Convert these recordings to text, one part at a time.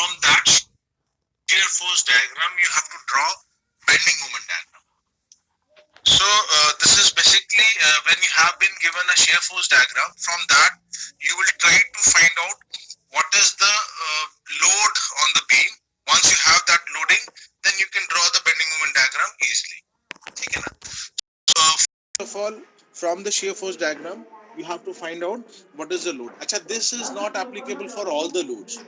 from that shear force diagram, you have to draw bending moment diagram. So this is basically when you have been given a shear force diagram, from that you will try to find out what is the load on the beam. Once you have that loading, then you can draw the bending moment diagram easily. ठीक है ना? So first of all, from the shear force diagram, you have to find out what is the load. अच्छा, this is not applicable for all the loads.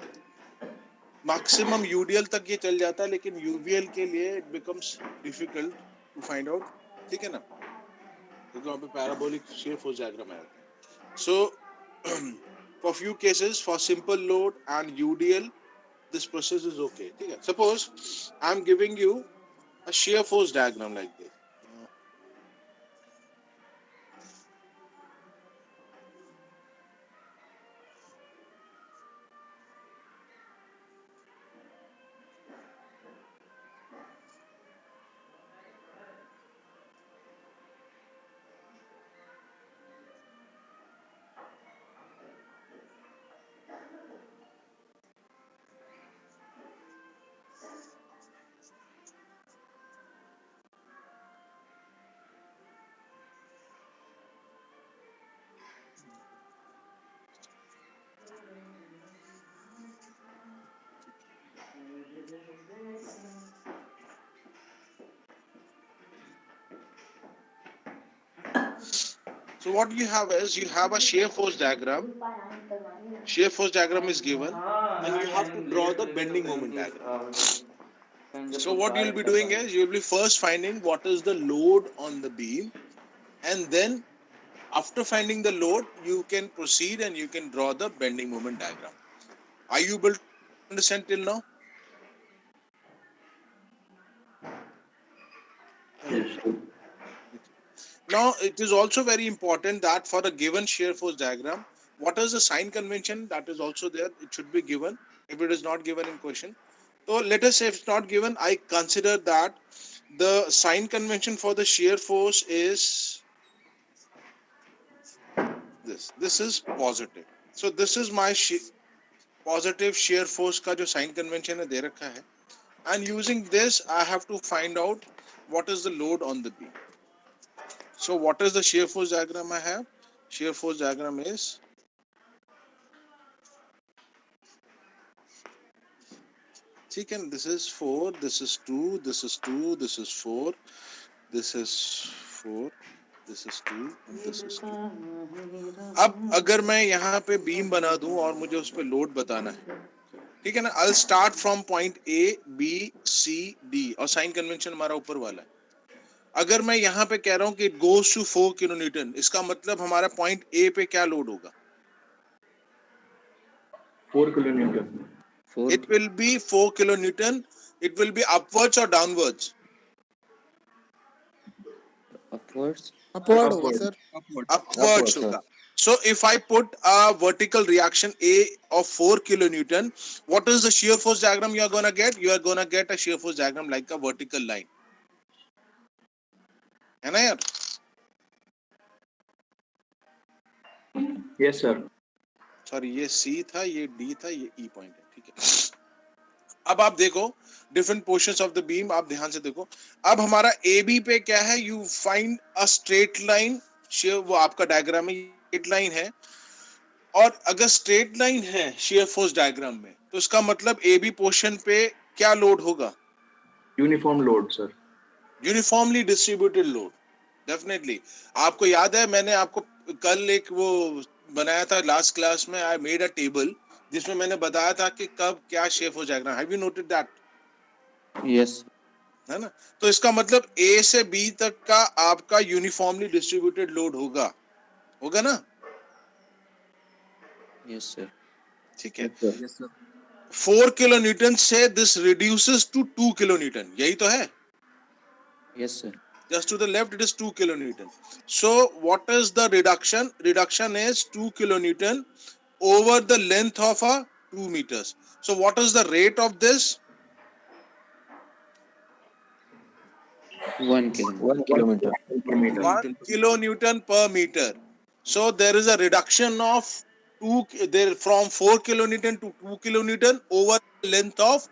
Maximum UDL तक ये चल जाता है, लेकिन यूवीएल के लिए it becomes difficult to find out. ठीक है ना? क्योंकि वहाँ पे पैराबोलिक शेयर फोर्स डायग्राम है. So for few cases, for simple load and UDL, this process is okay. ठीक है? Suppose I am giving you a shear force diagram like this. So what you have is, you have a shear force diagram. Shear force diagram is given, and you have to draw the bending moment diagram. So what you will be doing is, you will be first finding what is the load on the beam, and then after finding the load, you can proceed and you can draw the bending moment diagram. Are you able to understand till now? Yes. Now, it is also very important that for a given shear force diagram, what is the sign convention, that is also there. It should be given if it is not given in question. So let us say if it's not given, I consider that the sign convention for the shear force is this. This is positive. So this is my positive shear force का जो sign convention है दे रखा है. And using this, I have to find out what is the load on the beam. So what is the shear force diagram I have? Shear force diagram is, ठीक है, this is 4, this is 2, this is 2, this is 4, this is 4, this is 2, and this is 2. अब अगर मैं यहाँ पे beam बना दूं और मुझे उस पे लोड बताना है, ठीक है ना? I'll start from point A, B, C, D, और साइन कन्वेंशन हमारा ऊपर वाला है. अगर मैं यहाँ पे कह रहा हूँ कि it goes to 4 किलोन्यूटन, इसका मतलब हमारा पॉइंट A पे क्या लोड होगा? 4 kilonewton. It will be 4 kilonewton. It will be upwards or downwards? Upwards. Upward होगा सर. Upwards होगा. So if I put a vertical reaction A of 4 kilonewton, what is the shear force diagram you are going to get? You are going to get a shear force diagram like a vertical line. है ना यार? Yes, sir. Sorry, ये C था, ये D था, ये E point है. ठीक है. अब आप देखो different portions of the beam, आप ध्यान से देखो. अब हमारा AB पे क्या है? You find a straight line share, वो आपका डायग्राम में स्ट्रेट लाइन है. और अगर स्ट्रेट लाइन है शेयर फोर्स डायग्राम में, तो इसका मतलब AB पोर्शन पे क्या लोड होगा? Uniform load, sir. Uniformly distributed load. Definitely. आपको याद है, मैंने आपको कल एक वो बनाया था लास्ट क्लास में, आई मेड अ टेबल जिसमें मैंने बताया था कि कब क्या शेप हो जाएगा. Have you noted that? Yes. है ना? तो इसका मतलब A से B तक का आपका यूनिफॉर्मली डिस्ट्रीब्यूटेड लोड होगा. होगा ना? Yes, sir. ठीक है. Yes sir. 4 किलोन्यूटन से दिस रिड्यूसेस टू 2 किलोन्यूटन. यही तो है. Yes, sir. Just to the left, it is 2 kilonewton. So what is the reduction? Reduction is 2 kilonewton over the length of a 2 meters. So what is the rate of this? 1 kilometer. 1 kilometer. 1 kilonewton per meter. So there is a reduction of there from 4 kilonewton to 2 kilonewton over length of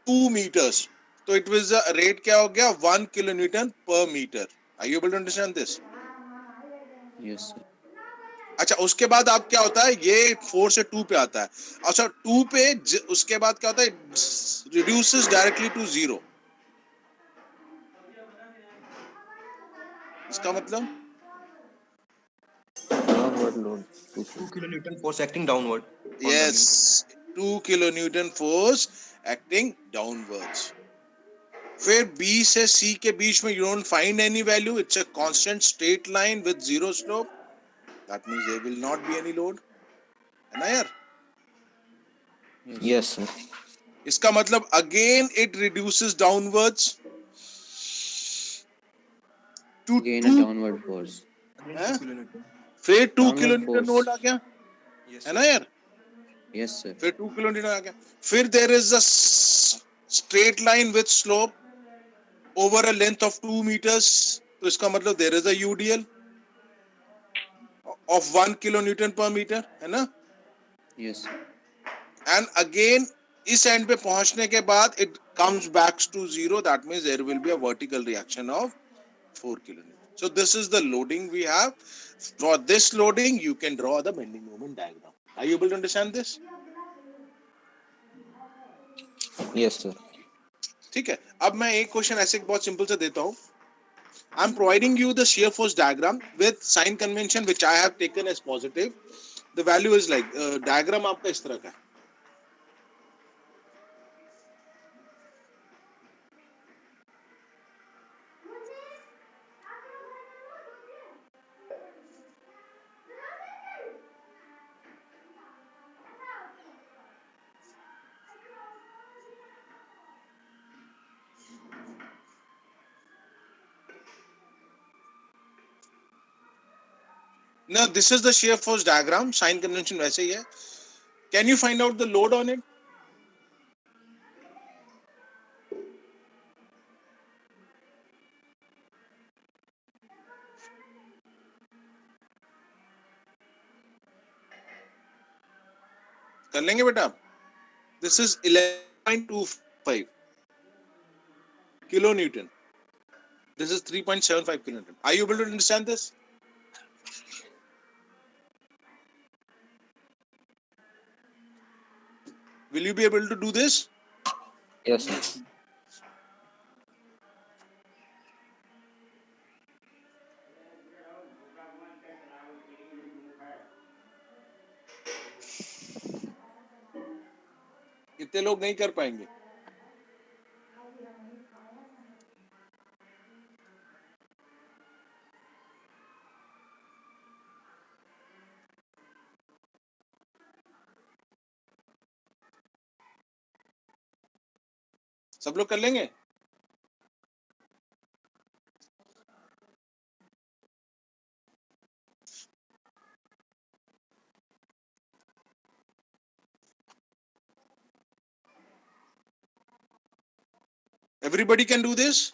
2 meters. So it was a rate क्या हो गया 1 kilonewton per meter. Are you able to understand this? Yes, sir. अच्छा उसके बाद आप क्या होता है ये 4 से 2 पे आता है. अच्छा 2 पे उसके बाद क्या होता है reduces directly to 0. इसका मतलब Downward load. 2 kilonewton force acting downward. yes 2 kilonewton force acting downwards. फिर B से C के बीच में you don't find any value. It's a constant straight line with zero slope. That means there will not be any load. है ना यार? Yes, sir. इसका मतलब again it reduces downwards to Again a 2. downward force. हैं? फिर 2 Downward kilometre force. Load आ गया है ना यार? Yes, sir. फिर 2 किलोमीटर आ गया. फिर there is a straight line with slope over a length of 2 meters. तो इसका मतलब there is a UDL of 1 kilonewton per meter है ना? Yes. And again इस एंड पे पहुंचने के बाद it comes back to 0. That means there will be a vertical reaction of 4 kilonewton. So this is the loading we have. For this loading you can draw the bending moment diagram. Are you able to understand this? Yes, sir. ठीक है. अब मैं एक question ऐसे बहुत simple से देता हूं. I'm providing you the shear force diagram with sign convention which I have taken as positive. The value is like diagram आपका इस तरह का है. Now this is the shear force diagram. Sign convention वैसे ही है. Can you find out the load on it? कर लेंगे बेटा. This is 11.25 kilonewton. This is 3.75 kilonewton. Are you able to understand this? Will you be able to do this? Yes, sir. इतने लोग नहीं कर पाएंगे. सब लोग कर लेंगे. Everybody can do this.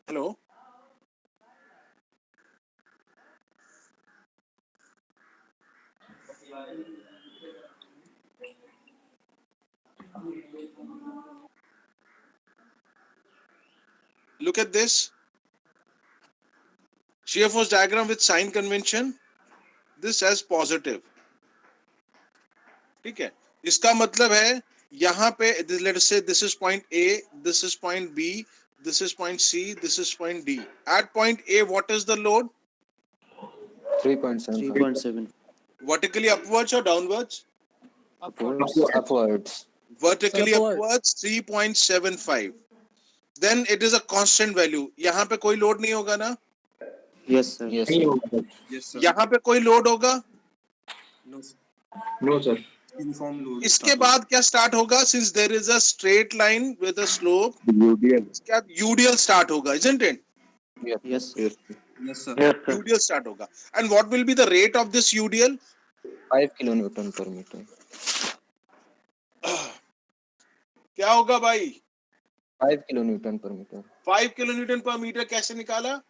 Hello. Look at this. Shear force diagram with sign convention. This as positive. ठीक है. इसका मतलब है यहाँ पे let us say this is point A, this is point B, this is point C, this is point D. At point A, what is the load? 3.75. 3.7. Vertically upwards or downwards? Upwards. Vertically upwards 3.75. Then it is a constant value. यहाँ पे कोई load नहीं होगा ना? Yes, sir. Yes, sir. Yes, sir. यहाँ पे कोई load होगा? No, sir. Uniform load. इसके बाद क्या स्टार्ट होगा? Since there is a straight line with a slope, इसके बाद UDL start होगा, isn't it? Yes, sir. Yes, sir. UDL start होगा. And what will be the rate of this UDL? 5 kilonewton per meter. क्या होगा भाई? 5 kilonewton per meter. 5 kilonewton per meter कैसे निकाला?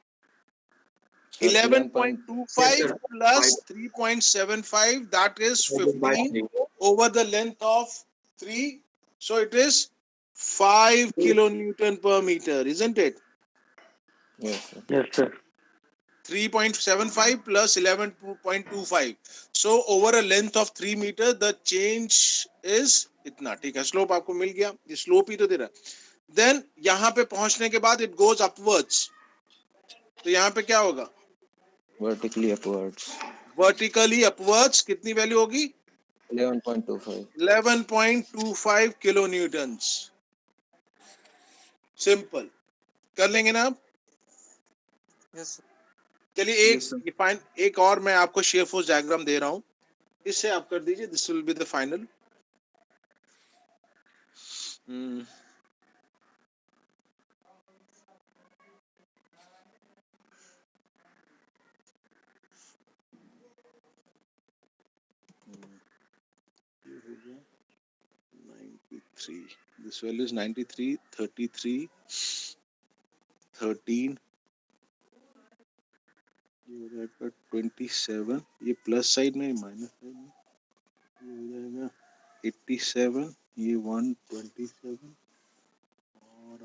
Sir, 11.25 Yes, sir. plus Five. 3.75, that is Divided by 15 three. over the length of 3. So it is 5 kilonewton per meter, isn't it? Yes, sir. Yes, sir. 3.75 plus 11.25. So over a length of 3 meter, the change is इतना. ठीक है, slope आपको मिल गया, ये slope ही तो दे रहा है. Then यहां पे पहुंचने के बाद इट गोज अपवर्ड्स. तो यहां पे क्या होगा? Vertically upwards. वर्टिकली अपवर्ड्स कितनी वैल्यू होगी? 11.25. 11.25 किलो न्यूटन्स. सिंपल. कर लेंगे ना आप? Yes, sir. चलिए Yes, sir. एक और मैं आपको शेयर फोर्स डायग्राम दे रहा हूं, इससे आप कर दीजिए. This will be the final. This value is 93, 33, 13. ये हो जाएगा 27. ये प्लस साइड में, माइनस साइड में. ये हो जाएगा 87. ये 127. और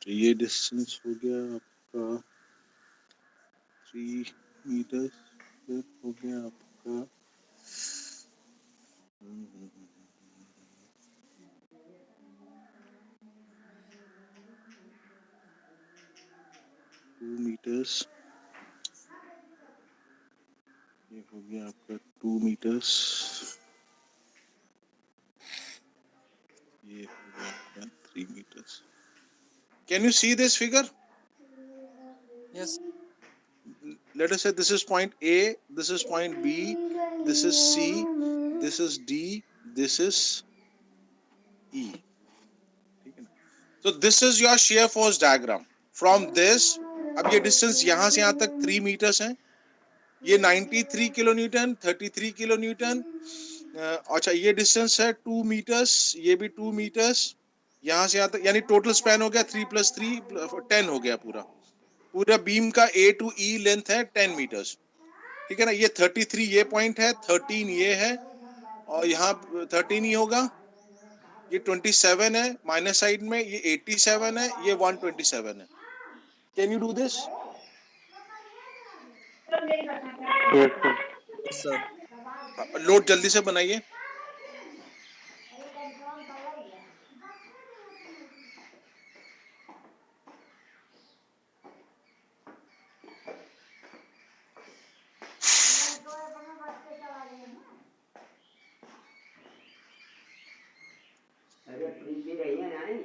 ये डिस्टेंस हो गया आपका 3 मीटर. हो गया आपका 2 meters. ये हो गया आपका 2 meters. ये हो गया आपका 3 meters. Can you see this figure? Yes. Let us say this is point A, this is point B, this is C, this is D, this is E. ठीक है ना? So this is your shear force diagram. From this, अब ये distance यहाँ से यहाँ तक 3 meters है. ये 93 किलो न्यूटन, 33 किलो न्यूटन. अच्छा, ये डिस्टेंस है 2 मीटर्स, ये भी 2 मीटर्स. यहाँ से यहाँ तक यानी टोटल स्पैन हो गया 3 + 3 10 हो गया. पूरा बीम का A to E लेंथ है 10 मीटर्स. ठीक है ना? ये 33 ये पॉइंट है, 13 ये है, और यहाँ 13 ही होगा. ये 27 है माइनस साइड में, ये 87 है, ये 127 है. Can you do this? Yes, sir. Yes, sir. Load जल्दी से बनाइए. अरे प्रीति रही है नहीं।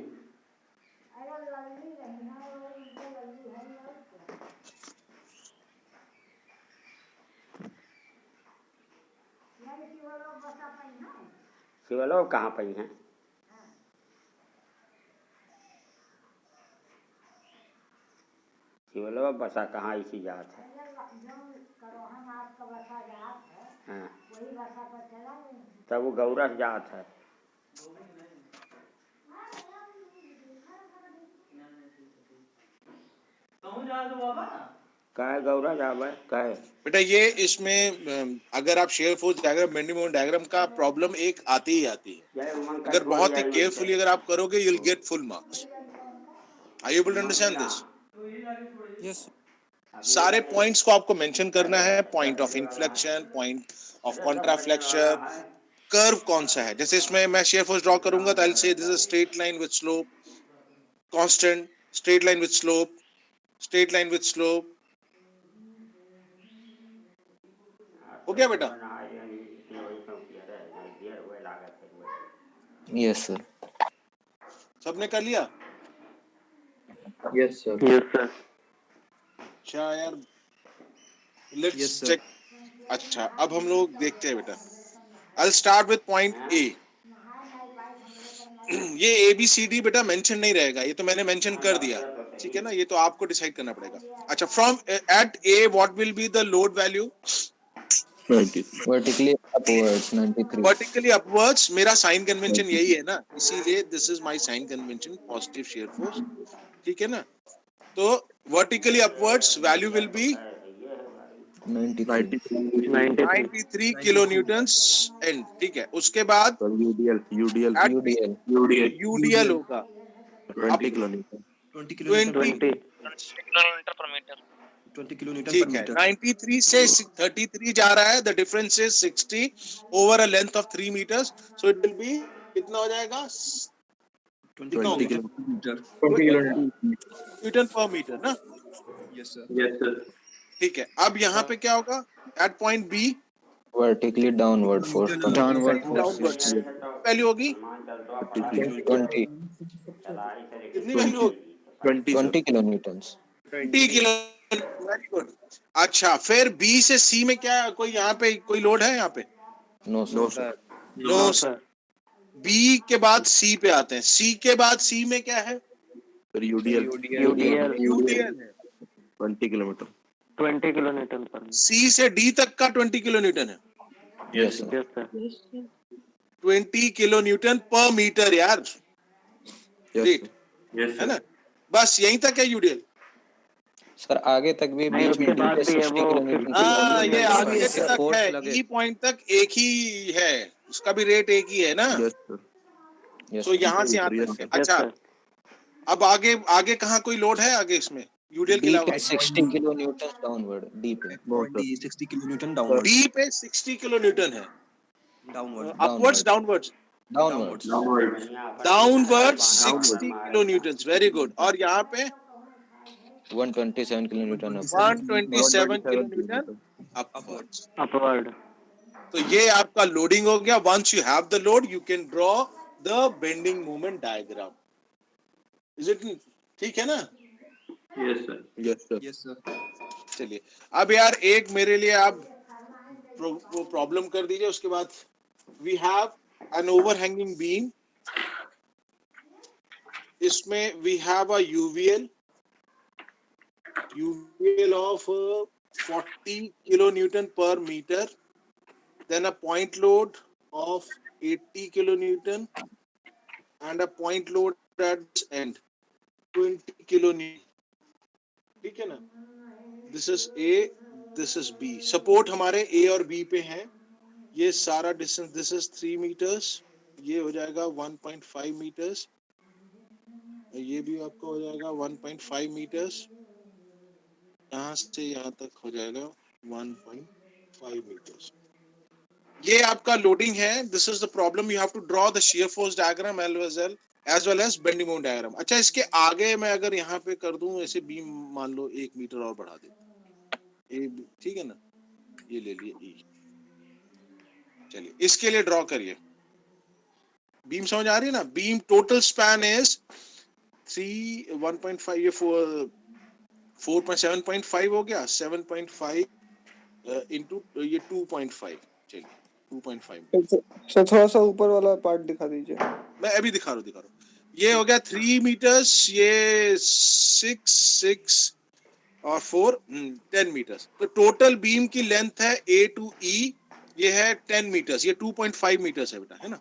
शिवलोक कहाँ पई हैं? शिवलोक बसा कहाँ इसी जात है? हाँ, तब वो गौरस जात है. कहे गौरा जावे कहे. बेटा ये इसमें अगर आप shear force diagram, bending moment diagram का प्रॉब्लम एक आती ही आती है. जय उमंग का अगर छोड़ बहुत ही जाए केयरफुली अगर आप करोगे, you will get full marks. Are you able to understand this? Yes, sir. सारे पॉइंट्स को आपको मेंशन करना है. Point of inflection, point of contraflexure, curve कौन सा है. जैसे इसमें मैं शेयर फोर्स ड्रॉ करूंगा तो I will say this is straight line with slope, constant, straight line with slope, straight line with slope. हो गया बेटा? Yes, sir. सबने कर लिया? Yes, sir. Yes, sir. अच्छा यार, लेट्स Yes, sir. चेक. अच्छा, अब हम लोग देखते हैं बेटा. I start with point A. ये ए बी सी डी बेटा मेंशन नहीं रहेगा, ये तो मैंने मेंशन कर दिया. ठीक है ना? ये तो आपको डिसाइड करना पड़ेगा. अच्छा, from at A what will be the load value? Vertically upwards 93. Vertically upwards. मेरा साइन कन्वेंशन यही है ना, इसीलिए this is my sign convention, positive shear force. ठीक है ना? तो vertically upwards value will be 93. 93 kilo newton and, ठीक है। उसके बाद UDL at UDL यूडीएल होगा 20 किलोमीटर 20 किलोमीटर 20, 20 किलोमीटर ठीक पर है। मीटर 93 से 33 जा रहा है, the difference is 60 over a length of 3 metres, so it will be कितना हो जाएगा, 20 कितना हो गया, किलोमीटर 20 किलोमीटर न्यूटन पर मीटर ना, यस सर यस सर ठीक है। अब यहाँ पे क्या होगा, at point B vertically downward force from downward downwards value होगी, 20 कितनी वैल्यू होगी, 20 sir 20 kilonewtons. 20 kilo, very good. अच्छा, फिर बी से सी में क्या, कोई यहाँ पे कोई लोड है यहाँ पे, No no sir. Sir no sir. B के बाद सी पे आते हैं, सी के बाद सी में क्या है, सर UDL UDL यूडीएल है। 20 किलोमीटर 20 किलोमीटर पर सी से डी तक का 20 किलो न्यूटन है, Yes sir. Yes sir 20 kilo newton पर मीटर यार, यस Great. यस है ना, बस यहीं तक है यूडीएल। सर आगे तक भी नहीं, बीच में उसके डी बाद पे भी है 60 वो किलोमीटर 50 की हाँ, वैल्यू ये है। आगे तक force है, लगे। ई पॉइंट तक एक ही है, उसका भी रेट एक ही है ना, यस सर Yes तो sir. यहाँ से यहाँ Yes, तक है। sir. यस अच्छा, सर अब आगे आगे कहाँ कोई लोड है आगे इसमें, यूडीएल के D अलावा, पे 60 kilonewtons downward D पे point D 60 kilometre downward D पे 60 किलो न्यूटन है, downward upwards downwards, downwards. Downwards 60 kilo newton, very good. और यहाँ पे 127 kilonewton up. 127 kilo newton upward upwards. Upward तो ये आपका लोडिंग हो गया। Once you have the load you can draw the bending moment diagram, is it, ठीक है ना। Yes sir yes sir yes sir चलिए, अब यार एक मेरे लिए आप वो प्रॉब्लम कर दीजिए, उसके बाद we have an overhanging beam, इसमें we have a UVL of 40 kilo newton पर metre, then a point load of 80 kilonewton and a point load at this end 20 kilonewton, ठीक है ना। This is A, this is B, support हमारे A और B पे हैं, ये सारा डिस्टेंस, दिस इज 3 मीटर्स, ये हो जाएगा 1.5 मीटर्स, ये भी आपका हो जाएगा 1.5 मीटर्स, यहाँ से यहाँ तक हो जाएगा 1.5 मीटर्स। ये आपका लोडिंग है। This is the problem, you have to draw the shear force diagram as well as bending moment diagram. अच्छा, इसके आगे मैं अगर यहाँ पे कर दूं ऐसे बीम, मान लो 1 मीटर और बढ़ा दे, ठीक है ना, ये ले लिए ई। चलिए इसके लिए ड्रॉ करिए, बीम समझ आ रही है ना। बीम टोटल स्पैन इज 1.5, ये 7.5 हो गया, 7.5 इंटू ये 2.5, चलिए 2.5 सर थोड़ा सा ऊपर वाला पार्ट दिखा दीजिए। मैं अभी दिखा रहा हूँ। ये हो गया 3 मीटर्स, ये 6 और 4 10 मीटर्स। तो टोटल बीम की लेंथ है ए टू ई, ये है 10 मीटर्स, ये 2.5 मीटर्स है बेटा, है ना।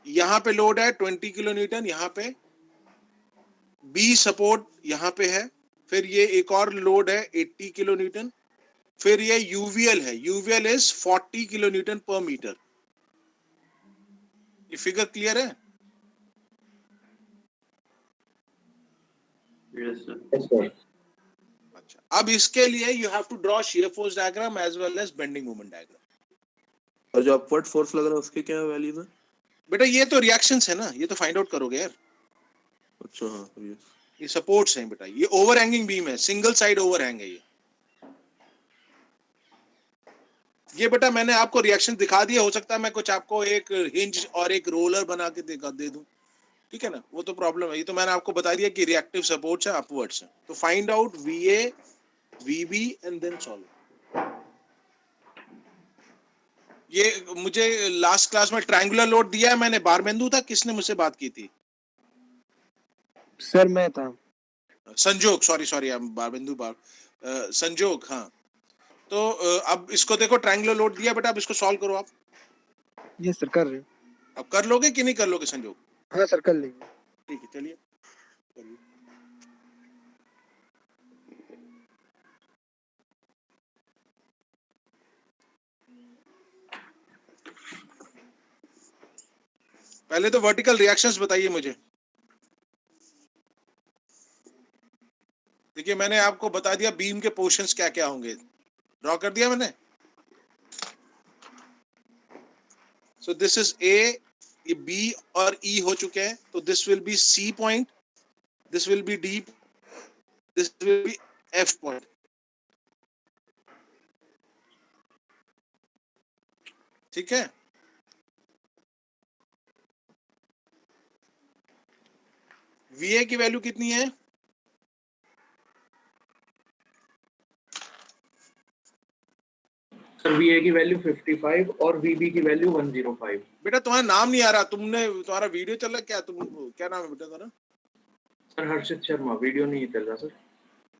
यहाँ पे लोड है 20 किलो न्यूटन, यहाँ पे बी सपोर्ट यहाँ पे है, फिर ये एक और लोड है 80 किलो न्यूटन, फिर ये यूवीएल है, यूवीएल इज 40 किलो न्यूटन पर मीटर। ये फिगर क्लियर है। यस सर अच्छा, अब इसके लिए you have to draw shear force diagram as well as bending moment diagram. और जो अपवर्ड फोर्स लग रहा है उसके क्या वैल्यू है? बेटा ये तो रिएक्शंस है ना, ये तो फाइंड आउट करोगे यार। अच्छा हाँ यस ये सपोर्ट्स हैं बेटा, ये ओवरहैंगिंग बीम है, सिंगल साइड ओवरहैंग है ये बेटा मैंने आपको रिएक्शन दिखा दिया, हो सकता है मैं कुछ आपको एक हिंज और एक रोलर बना के दे दूं, ठीक है ना, वो तो प्रॉब्लम है। ये तो मैंने आपको बता दिया कि रिएक्टिव सपोर्ट्स है, अपवर्ड्स है। तो find out VA VB and then solve. ये मुझे लास्ट क्लास में ट्रायंगुलर लोड दिया है मैंने, बारबेंदु था, किसने मुझसे बात की थी? सर मैं था। संजोग, सॉरी बारबेंदु संजोग, हाँ। तो अब इसको देखो, ट्रायंगुलर लोड दिया बेटा, अब इसको सॉल्व करो आप। यस सर कर रहे हैं। अब कर लोगे कि नहीं कर लोगे संजोग? हाँ सर कर लेंगे। ठीक है, चलिए पहले तो वर्टिकल रिएक्शंस बताइए मुझे। देखिए मैंने आपको बता दिया बीम के पोर्शंस क्या क्या होंगे, ड्रॉ कर दिया मैंने। सो दिस इज ए, ये बी और ई हो चुके हैं, तो this will be C point, this will be D, this will be F point. ठीक है, वीए की वैल्यू कितनी है? सर वीए की वैल्यू 55 और वीबी की वैल्यू 105। बेटा तुम्हारा नाम नहीं आ रहा, तुम्हारा वीडियो चल रहा है क्या? तुम क्या नाम है बेटा तुम्हारा? सर हर्षित शर्मा। वीडियो नहीं चल रहा सर।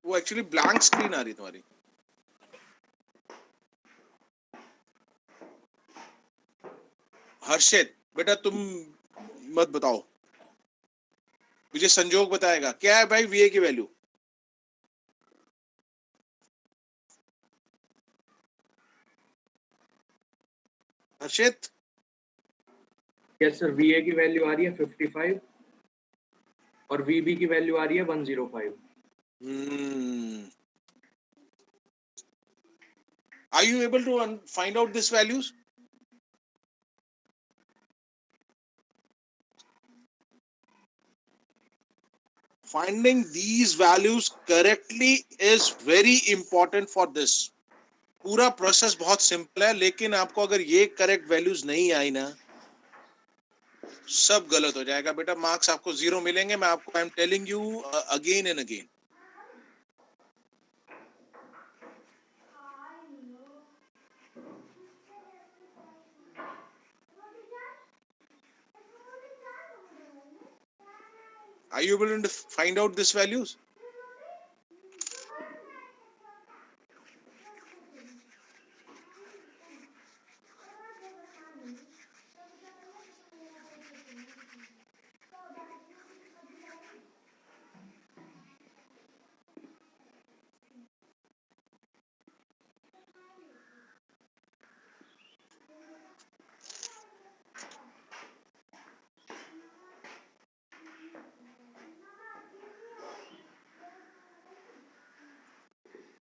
वो एक्चुअली ब्लैंक स्क्रीन आ रही तुम्हारी। हर्षित बेटा तुम मत बताओ, मुझे संजोग बताएगा क्या है भाई वीए की वैल्यू। हर्षित यस सर, वीए की वैल्यू आ रही है 55 और वीबी की वैल्यू आ रही है 105। Are you able to find out these values? Finding these values correctly is very important for this. पूरा प्रोसेस बहुत सिंपल है, लेकिन आपको अगर ये करेक्ट वैल्यूज नहीं आई ना, सब गलत हो जाएगा बेटा। मार्क्स आपको 0 मिलेंगे। मैं आपको I am telling you again and again. Are you able to find out these values?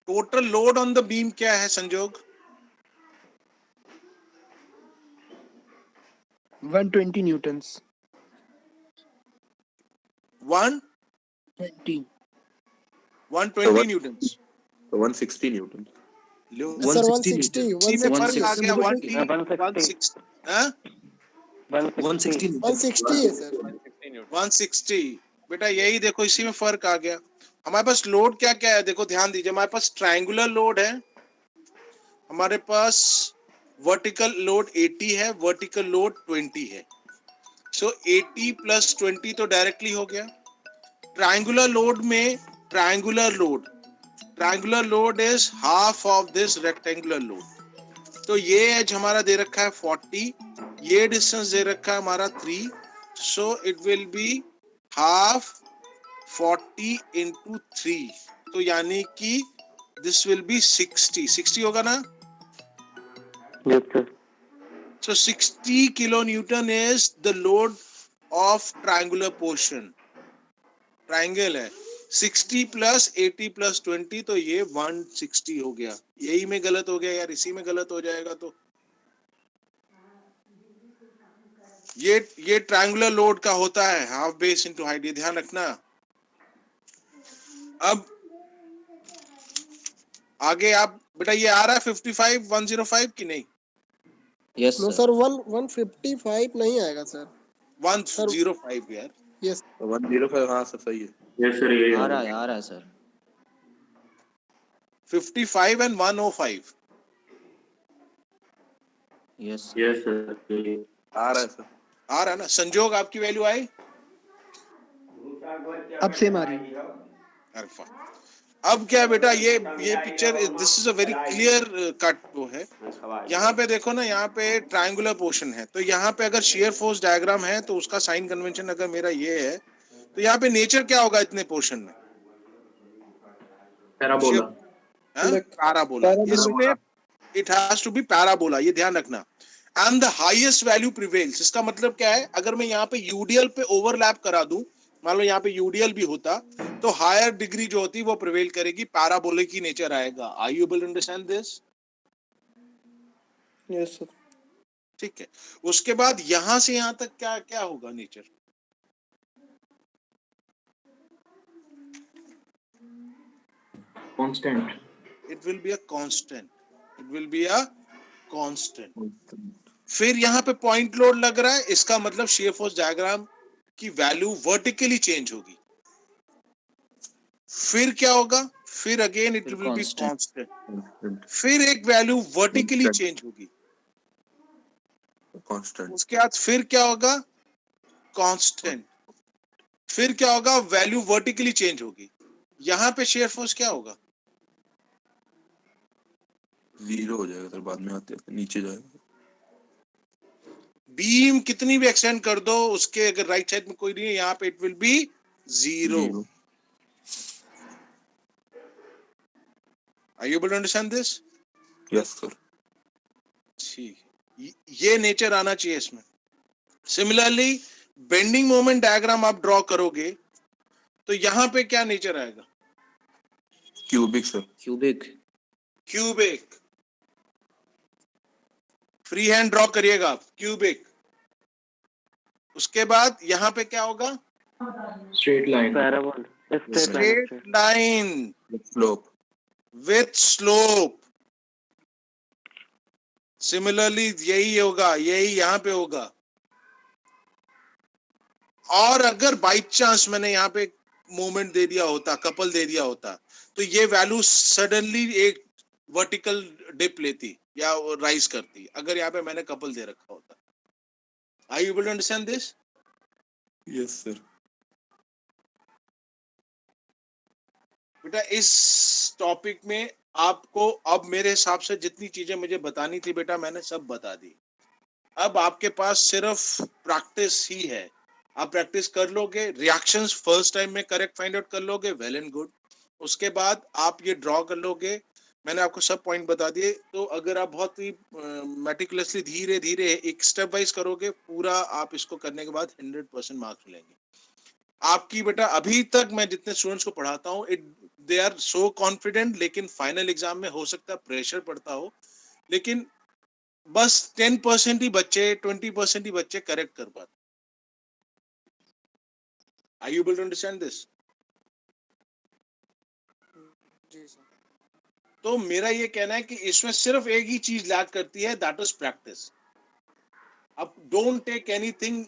Total load on the beam क्या है संजोग? 120 न्यूटन्स। 120 न्यूटन। तो 160 न्यूटन। सर 160 इसी में फर्क आ गया। 160 160 है सर। 160 बेटा यही देखो, इसी में फर्क आ गया। हमारे पास लोड क्या क्या है देखो, ध्यान दीजिए। हमारे पास ट्रायंगुलर लोड है, हमारे पास वर्टिकल लोड 80 है, वर्टिकल लोड 20 है। सो 80 प्लस 20 तो डायरेक्टली हो गया। ट्रायंगुलर लोड में triangular load is half of this rectangular load. तो ये एज हमारा दे रखा है 40, ये डिस्टेंस दे रखा है हमारा 3, सो it will be half 40 into 3, तो यानी कि दिस विल बी 60 होगा ना? Yes sir. So 60 kilonewton is the load of triangular portion. Triangle है 60 प्लस 80 प्लस 20, तो ये 160 हो गया। यही में गलत हो गया यार, इसी में गलत हो जाएगा। तो ये ट्रायंगुलर लोड का होता है हाफ बेस इनटू हाइट, ये ध्यान रखना। अब आगे आप बेटा ये आ रहा है 55 105 की नहीं? Yes no sir. सर 155 नहीं आएगा सर। 105 यार। यस 105 हाँ सर सही है। यस सर, ये आ रहा है सर। 55 and 105। यस सर, आ रहा है सर। आ रहा है ना? संजोग आपकी वैल्यू आई? अब सेम आ रही है। अरे वाह। अब क्या है बेटा, ये picture, this is a very clear cut वो है। यहाँ पे देखो ना, यहाँ पे ट्रायंगुलर पोर्शन है, तो यहाँ पे अगर शेयर फोर्स डायग्राम है तो उसका साइन कन्वेंशन अगर मेरा ये है, तो यहाँ पे नेचर क्या होगा इतने पोर्शन में? पैराबोला। पैराबोला। इसमें it has to be parabola, ये ध्यान रखना। And the highest value prevails. इसका मतलब क्या है, अगर मैं यहाँ पे यूडीएल पे ओवरलैप करा दूं, मान लो यहाँ पे यूडीएल भी होता, तो हायर डिग्री जो होती वो प्रिवेल करेगी, पैराबोलिक की नेचर आएगा। Are you able to understand this? Yes sir. ठीक है, उसके बाद यहां से यहां तक क्या क्या होगा nature? Constant. It will be a constant, it will be a constant. फिर यहाँ पे पॉइंट लोड लग रहा है, इसका मतलब शेयर फोर्स डायग्राम की वैल्यू वर्टिकली चेंज होगी। फिर क्या होगा? फिर अगेन इट फिर विल बी constant. कांस्टेंट। फिर एक वैल्यू वर्टिकली चेंज होगी, कांस्टेंट। उसके बाद फिर क्या होगा? कांस्टेंट। फिर क्या होगा? वैल्यू वर्टिकली चेंज होगी। यहां पे शेयर फोर्स क्या होगा? जीरो हो जाएगा सर, बाद में आते आते नीचे जाएगा। बीम कितनी भी एक्सटेंड कर दो, उसके अगर राइट साइड में कोई नहीं है, यहाँ पे it will be zero. Zero. Are you able to understand this? Yes sir. ठीक, ये नेचर आना चाहिए इसमें। सिमिलरली बेंडिंग मोमेंट डायग्राम आप ड्रॉ करोगे तो यहां पे क्या नेचर आएगा? Cubic sir. Cubic. Cubic. Free hand draw करिएगा आप, क्यूबिक। उसके बाद यहां पे क्या होगा? Straight line. पैराबोल, straight line slope. With slope. Similarly यही होगा, यही यहां पे होगा। और अगर बाई चांस मैंने यहाँ पे मोमेंट दे दिया होता, कपल दे दिया होता, तो ये वैल्यू सडनली एक वर्टिकल डिप लेती या राइज करती, अगर यहाँ पे मैंने कपल दे रखा होता। Are you able to understand this? Yes sir. बेटा इस टॉपिक में आपको अब मेरे हिसाब से जितनी चीजें मुझे बतानी थी बेटा, मैंने सब बता दी। अब आपके पास सिर्फ प्रैक्टिस ही है। आप प्रैक्टिस कर लोगे, रिएक्शंस फर्स्ट टाइम में करेक्ट फाइंड आउट कर लोगे, वेल एंड गुड। उसके बाद आप ये ड्रॉ कर लोगे। मैंने आपको सब पॉइंट बता दिए, तो अगर आप बहुत ही मेटिकुलसली धीरे धीरे एक स्टेप वाइज करोगे पूरा, आप इसको करने के बाद 100% मार्क्स मिलेंगे आपकी। बेटा अभी तक मैं जितने स्टूडेंट्स को पढ़ाता हूँ, दे आर सो कॉन्फिडेंट, लेकिन फाइनल एग्जाम में हो सकता है प्रेशर पड़ता हो, लेकिन बस 10% ही बच्चे, 20% ही बच्चे करेक्ट कर पाते। Are you able to understand this? जी सर। तो मेरा ये कहना है कि इसमें सिर्फ एक ही चीज लैक करती है, दैट इज प्रैक्टिस। अब don't take anything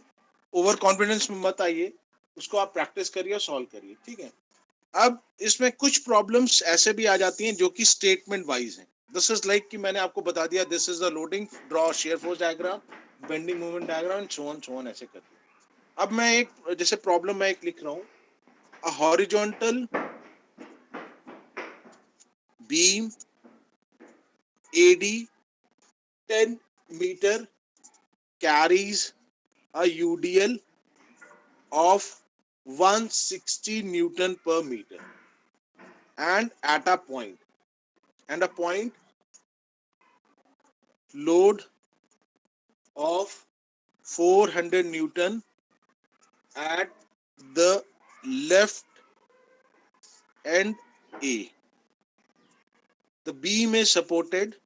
over confidence में मत आइए, उसको आप प्रैक्टिस करिए और सॉल्व करिए, ठीक है। अब इसमें कुछ प्रॉब्लम्स ऐसे भी आ जाती हैं जो कि स्टेटमेंट वाइज हैं। दिस इज लाइक कि मैंने आपको बता दिया, this is the loading, draw shear force diagram, bending moment diagram, so on ऐसे करके। अब मैं एक जैसे प्रॉब्लम मैं एक लिख रहा हूं, a horizontal beam AD 10 meter carries a UDL of 160 Newton per meter and at a point load of 400 Newton at the left end A. The beam is supported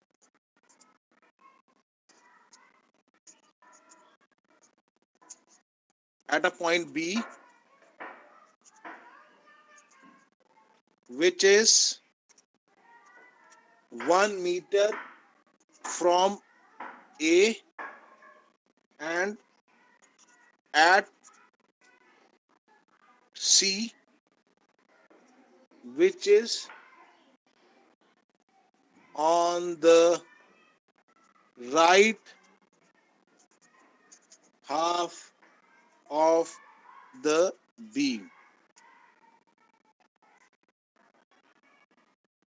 at a point B, which is 1 meter from A and at C, which is on the right half of the beam,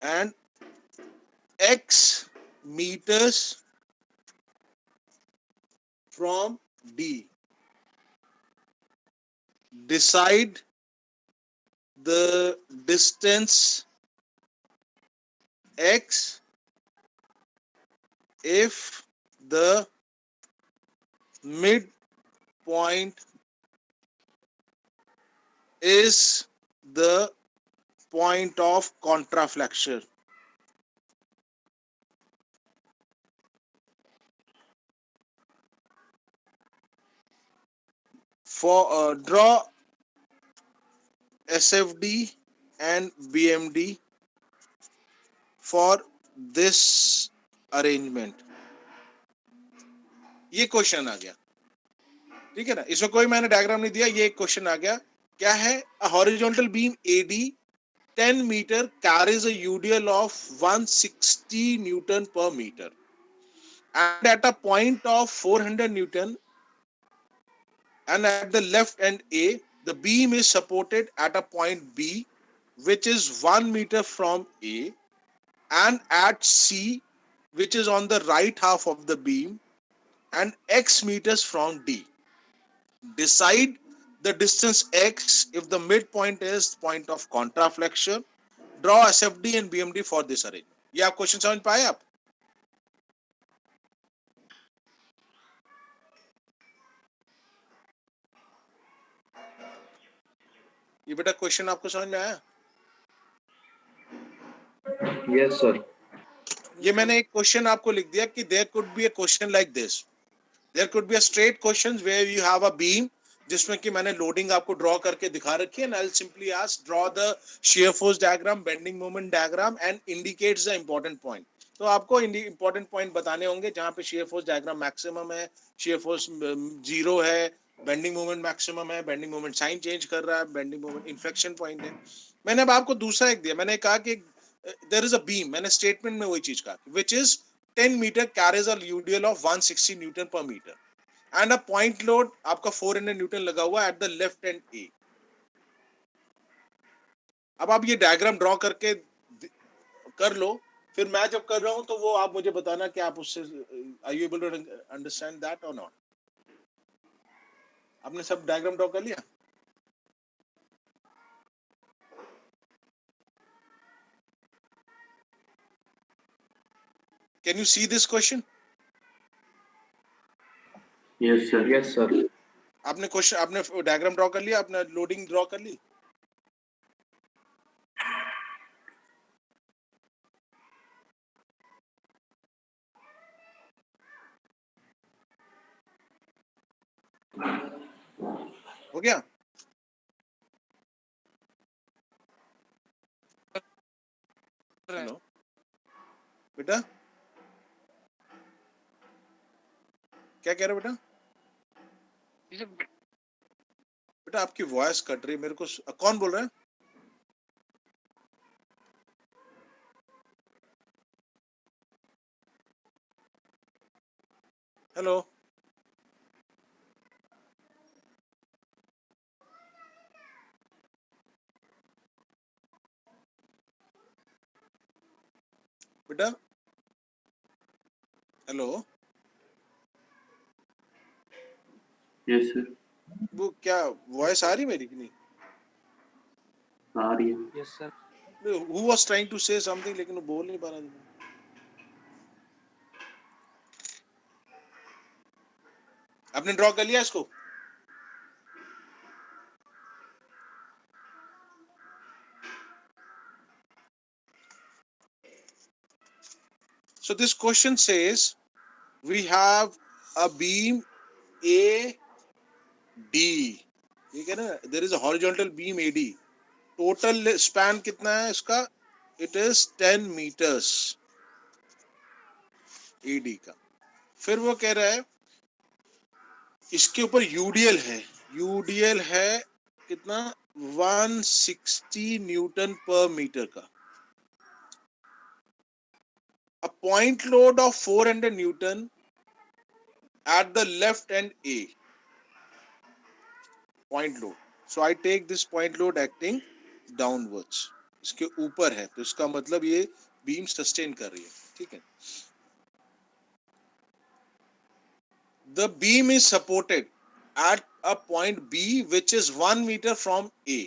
and X meters from D. Decide the distance X if the midpoint is the point of contraflexure. For draw SFD and BMD for this arrangement. ये question आ गया, ठीक है ना, इसमें कोई मैंने diagram नहीं दिया, ये एक क्वेश्चन आ गया. क्या है? A horizontal beam AD 10 meter carries a UDL of 160 Newton per meter, and at a point of 400 Newton and at the left end A, the beam is supported at a point B, which is 1 meter from A, and at C, which is on the right half of the beam, and X meters from D. Decide the distance X if the midpoint is point of contraflexure. Draw SFD and BMD for this arrangement. ये आप question समझ पाए आप? ये बेटा question आपको समझ में आया? Yes, sir. ये मैंने एक क्वेश्चन आपको लिख दिया कि there could be a question like this. There could be a straight question where you have a beam, जिसमें कि मैंने लोडिंग आपको ड्रॉ करके दिखा रखी है, and I will simply ask draw the shear force diagram, bending moment diagram and indicates the important point. तो आपको इंपॉर्टेंट पॉइंट बताने होंगे जहां पे शियर फोर्स डायग्राम मैक्सिमम है, शियर फोर्स जीरो है, बेंडिंग मोमेंट मैक्सिमम है, बेंडिंग मोमेंट साइन चेंज कर रहा है, बेंडिंग मोमेंट इन्फ्लेक्शन पॉइंट है. मैंने अब आपको दूसरा एक दिया, मैंने कहा कि देयर इज अ बीम, मैंने स्टेटमेंट में वही चीज कहा, which is 10 metre carries a UDL of 160 newton पर metre and a point load आपका 400 न्यूटन लगा हुआ at the left end A. अब आप ये डायग्राम ड्रॉ करके कर लो, फिर मैं जब कर रहा हूं तो वो आप मुझे बताना कि आप उससे are you able to understand that और नॉट. आपने सब डायग्राम ड्रॉ कर लिया? Can you see this question? Yes, sir. Yes, sir. आपने क्वेश्चन, आपने डायग्राम ड्रॉ कर लिया, आपने लोडिंग ड्रॉ कर ली? हो गया? हेलो बेटा, क्या कह रहे हो बेटा? बेटा आपकी वॉइस कट रही है मेरे को. कौन बोल रहा है? हेलो, बेटा हेलो. Yes, sir. वो क्या वॉइस आ रही मेरी कि नहीं? आ रही है. Yes, sir. Who was trying to say something लेकिन वो बोल नहीं पा रहा था. आपने ड्रॉ कर लिया इसको? So this question says we have a beam AD. ठीक है ना? There is a horizontal beam AD. Total span कितना है इसका? It is 10 meters AD का. फिर वो कह रहा है इसके ऊपर यूडीएल है. यूडीएल है कितना? 160 न्यूटन पर मीटर का. A point load of 400 Newton at the left end A. Point load. So I take this point load acting downwards. इसके ऊपर है तो इसका मतलब ये बीम सस्टेन कर रही है. ठीक है. The beam is supported at a point B which is 1 meter from A.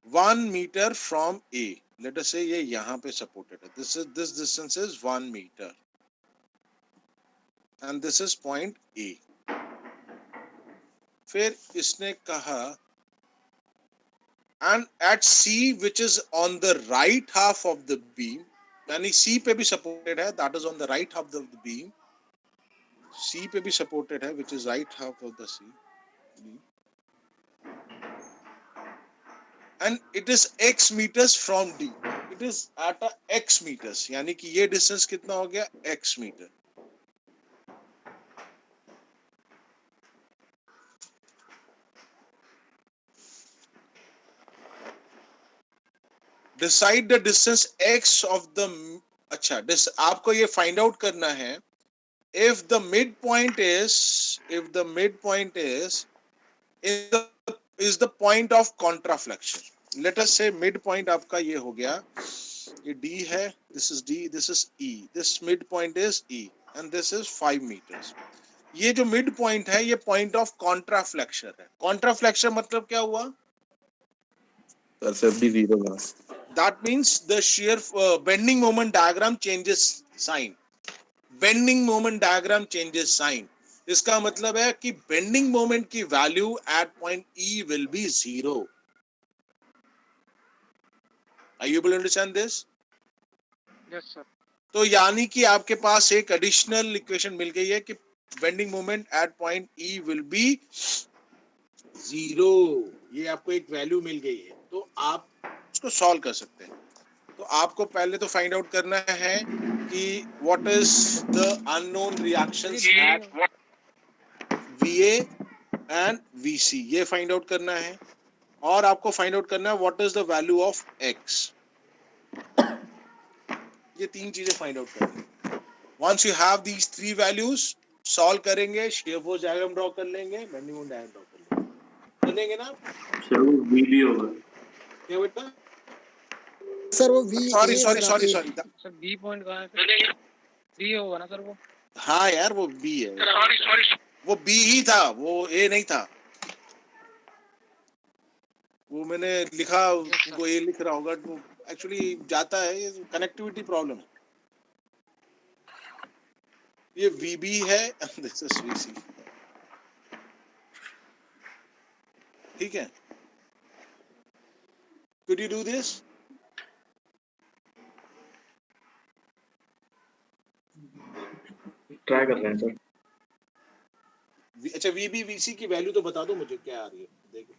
1 meter from A. Let us say ये यहाँ पे supported है. This distance is 1 meter. and this is point A. फिर इसने कहा and at C which is on the right half of the beam, यानी C पे भी supported है, that is on the right half of the beam, C पे भी supported है, which is right half of the C beam, and it is x meters from D. It is at a x meters, यानी कि ये distance कितना हो गया x meter. Decide the distance x of the, अच्छा आपको ये find out करना है if the midpoint is is the point of contraflexion. Let us say midpoint आपका ये हो गया, ये D है, this is D, this is E, this midpoint is E and this is 5 meters. ये जो midpoint है ये point of contraflexion है. Contraflexion मतलब क्या हुआ? SFD 0 बना. That means the shear bending moment diagram changes sign. Bending moment diagram changes sign. इसका मतलब है कि bending moment की value at point E will be 0. Are you able to understand this? Yes, sir. तो यानी कि आपके पास एक additional equation मिल गई है कि bending moment at point E will be 0. ये आपको एक value मिल गई है, तो आप उसको solve कर सकते हैं. तो आपको पहले तो find out करना है कि what is the unknown reactions at VA and VC, ये find out करना है. और आपको find out करना है what is the value of X. ये तीन चीजें find out करनी है. Once you have these three values, solve करेंगे, shear force diagram draw कर लेंगे, bending moment diagram draw कर लेंगे. कर लेंगे ना? सर वो VB होगा. क्या बेटा? सर वो V Sorry. Sir B point कहाँ है फिर? डी होगा ना सर वो? हाँ यार वो B है. Sorry. वो B ही था, वो A नहीं था. वो मैंने लिखा, उनको A लिख रहा होगा, तो एक्चुअली जाता है, ये कनेक्टिविटी प्रॉब्लम है. ये VB है, दिस इज VC. ठीक है? Could you do this? Try कर रहे हैं सर. अच्छा VB VC की वैल्यू तो बता दो मुझे क्या आ रही है, देखो.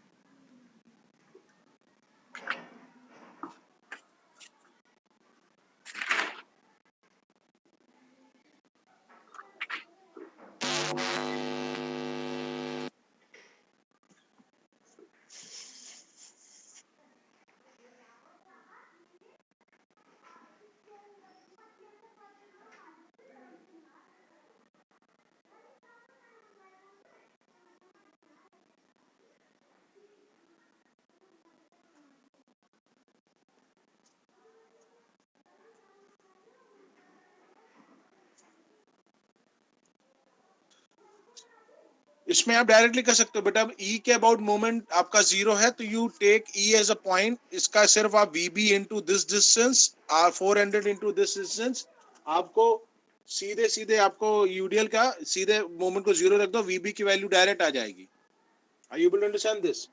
इसमें आप डायरेक्टली कर सकते हो बेटा. E के अबाउट मोमेंट आपका 0 है, तो you take E as a point. इसका सिर्फ आप VB into this distance, 400 into this distance, आपको सीधे आपको यूडीएल का सीधे मोमेंट को 0 रख दो, VB की वैल्यू डायरेक्ट आ जाएगी. Are you able to understand this?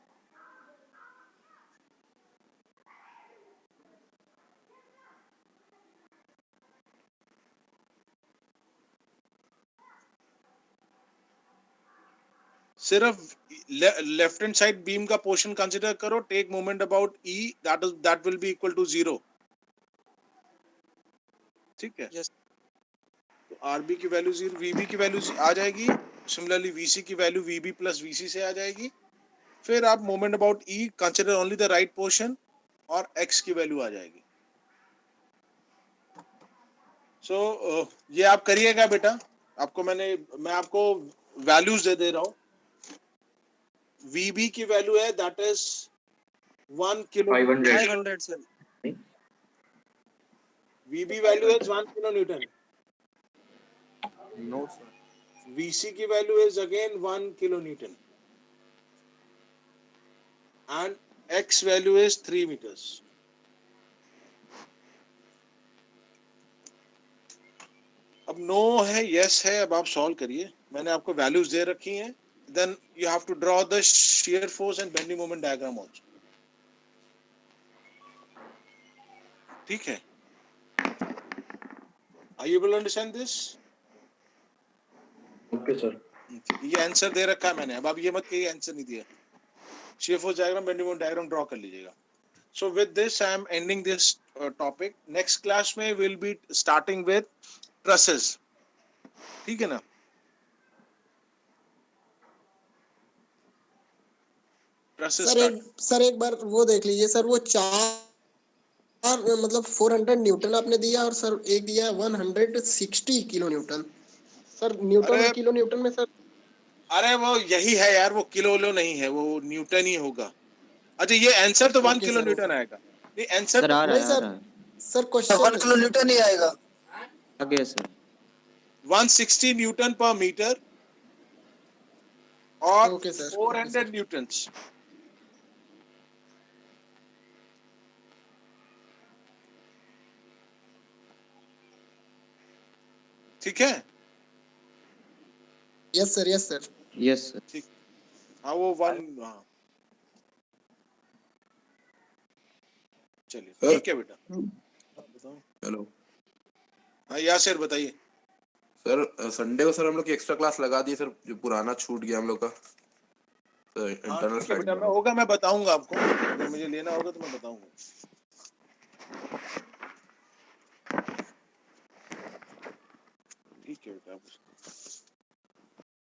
सिर्फ लेफ्ट हैंड साइड बीम का पोर्शन कंसीडर करो, take moment about E, that will be equal to 0. ठीक है? Yes. तो RB की वैल्यू 0, VB की वैल्यू आ जाएगी. सिमिलरली VC की वैल्यू VB प्लस VC से आ जाएगी. फिर आप moment about E consider only the right portion और X की वैल्यू आ जाएगी. सो ये आप करिएगा बेटा. आपको मैं आपको वैल्यूज दे रहा हूँ. VB की वैल्यू है that is 1 kilo. 500 sir. VB value is 1 kilo Newton. No sir. VC की value is again 1 kilo Newton and X value is 3 meters. अब अब नो है, यस है, अब आप सॉल्व करिए। मैंने आपको वैल्यूज दे रखी हैं, then you have to draw the shear force and bending moment diagram also. ठीक है, are you able to understand this? Okay sir. ये आंसर दे रखा है मैंने, अब आप ये मत कहिए आंसर नहीं दिया। shear force diagram, bending moment diagram draw कर लीजिएगा। So with this I am ending this topic. Next class में we'll be starting with trusses. ठीक है ना? Trusses सर एक बार वो देख लीजिए सर, वो चार मतलब 400 न्यूटन आपने दिया और सर एक दिया 160 किलो न्यूटन। सर न्यूटन अरे- और किलो न्यूटन में सर, अरे वो यही है यार, वो किलो नहीं है, वो न्यूटन ही होगा। अच्छा ये आंसर तो 1 ओके किलो सर, न्यूटन आएगा। नहीं आंसर सर आ रहा नहीं है, आ सर, रहा है। सर क्वेश्चन 1 किलो न्यूटन ही आएगा। आ गया सर। 160 न्यूटन पर मीटर और ओके सर, 400 न्यूटन्स। ठीक है? Yes sir, yes sir. Yes sir. हाँ वो 1, हाँ चलिए ठीक है बेटा, बताओ। हेलो हाँ यासिर बताइए। सर, संडे को सर हम लोग की एक्स्ट्रा क्लास लगा दी सर, जो पुराना छूट गया हम लोग का। तो हाँ इंटरनल ठीक है बेटा, मैं होगा मैं बताऊंगा आपको, अगर मुझे लेना होगा तो मैं बताऊंगा। ठीक है बेटा।